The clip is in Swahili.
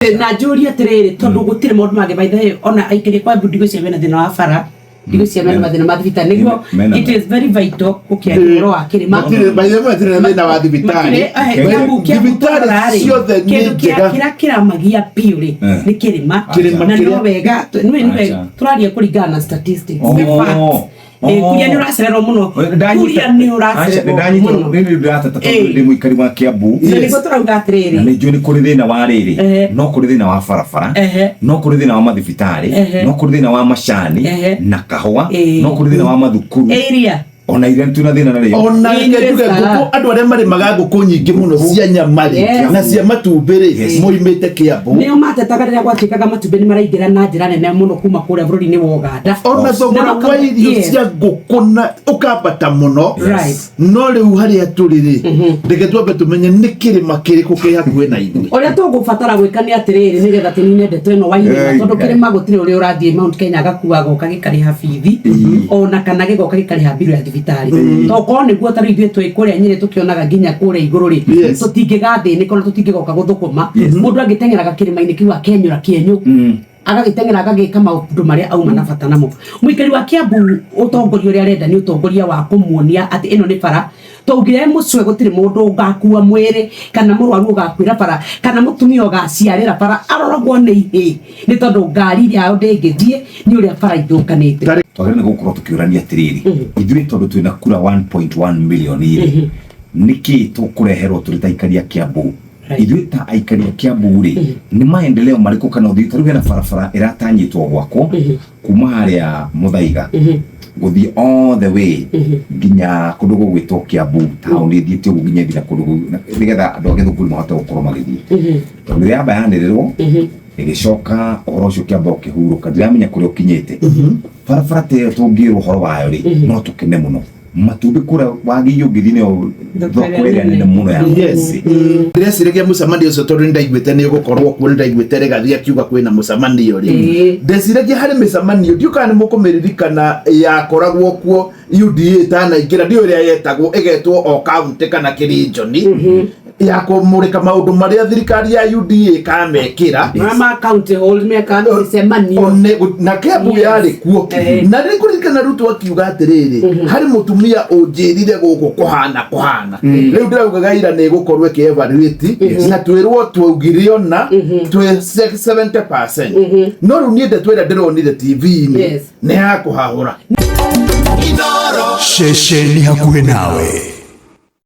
na juria tiriri tondu gutire maundu mage by the way ona aikire kwa budigo cia mena thina wa bara digo cia mena mathina ma thibitari niguo it is very vital ukiandiro wa kirima by the way thina thina wa thibitari ciothe kira magia piuri ni kirima na no wega turaria kuringana na statistics the fact kuria ni uracererwo muno kuria ni uracererwo muno ni ndirata ndi muikari wa Kiambu ni go turauga atiriri ni njuri kuri thina wa riri no kuri thina wa barabara no kuri thina wa mathibitari no kuri thina wa macani na kahua no kuri thina wa mathukuru area ona ire tuna thina na ri ona ngetuge guko andu aria mari magago ko nyingi muno cia nyamari na cia matumbiri moimite Kiambu nio matetaga riria gwatikaga matumbiri maraingira na njira nene muno kuma kuria bururi ni wa Uganda ona thogora wa irio cia guko na ukambata muno no riu haria turiri ndege twambe tumenye ni kirima kiriku ki hakuhe na ithu uria tugubatara gwika ni atiriri nigetha tinine ndeto ino wa irio tondu kirima gutire uria urathie Mount Kenya gakuaga ukagikari habithi ona kana gigoka gikari habiru ya toko niguo tari ithuĩ twĩ kũrĩa Nyĩrĩ tukionaga nginya kũrĩa igũrũ ri tutingĩgathĩnĩka kana tutingĩgoka gũthũkũma mũndũ agĩteng'eraga kĩrĩma-inĩ kĩu akĩenyũra kĩenyũ agagĩteng'era agagĩka maũndũ marĩa auma na bata namo mũikari wa Kiambu ũtongoria ũrĩa arenda nĩ ũtongoria wa kũmuonia atĩ ĩno nĩ bara tũngĩre mũcwe gũtirĩ mũndũ ũgakua mwĩrĩ kana mũrwaru ũgakuĩra bara kana mũtumia ũgaciarĩra bara aroragwo nĩ ihĩ nĩ tondũ ngari yao ndĩngĩthiĩ nĩ ũrĩa bara ithũkanĩte twagĩrĩirwo gũkorwo tũkĩũrania atĩrĩrĩ ithuĩ tondũ twĩna kura 1.1 million rĩ nĩkĩ tũkũreherwo tũrĩ ta aikari a Kiambu ithuĩ ta aikari a Kiambu rĩ nĩ maendeleo marĩkũ kana ũthiĩ tarũge na barabara ĩratanyĩtwo gwakwo kuma harĩa Mũthaiga guthii all the way nginya kundu gugwitwo Kiambu town ithiĩte ũguo nginya thina kundu nigetha andũ agĩthukuru mahote gũkorwo magĩthiĩ tondũ rĩrĩa bayanĩrĩrwo ĩgĩcoka ũhoro ũcio Kiambu ũkĩhurũka ndiramenya kũrĩa ũkinyĩte barabara te tũngĩrwo ũhoro wayo rĩ no tũkene mũno matumbĩ kũrĩa wagĩi ũngĩthiĩ nĩyo thoko ĩrĩa nene mũno ya ndĩreciria mũcemanio ũcio tondũ nĩndaiguĩte nĩ ũgũkorwo kuo nĩndaiguĩte Rigathĩ akiuga kwĩna mũcemanio rĩ ndeciragia harĩ mĩcemanio ndiũkaga nĩ mũkũmĩririkana yakoragwo kuo UDA tanaingĩra ndiũ ĩrĩa yetagwo ĩgetwo o kaunti kana kĩrinjoni ya kũmũrĩka maũndũ marĩa thirikari ya UDA kamekĩra ma county hold me kana mĩcemanio na Kiambu yarĩ kuo na nĩkũririkana Ruto akiuga atĩrĩrĩ harĩ mũtumia ũnjĩrire gũkũ kũhana rĩu ndĩraugaga ira nĩ gũkorwo ĩkĩ-evaluate na twĩrwo twaugire ona twĩ 70% no rĩu niĩ ndetwĩra ndĩronire TV-inĩ nĩ hakũhahũra Sheshe ni hakuhe nawe.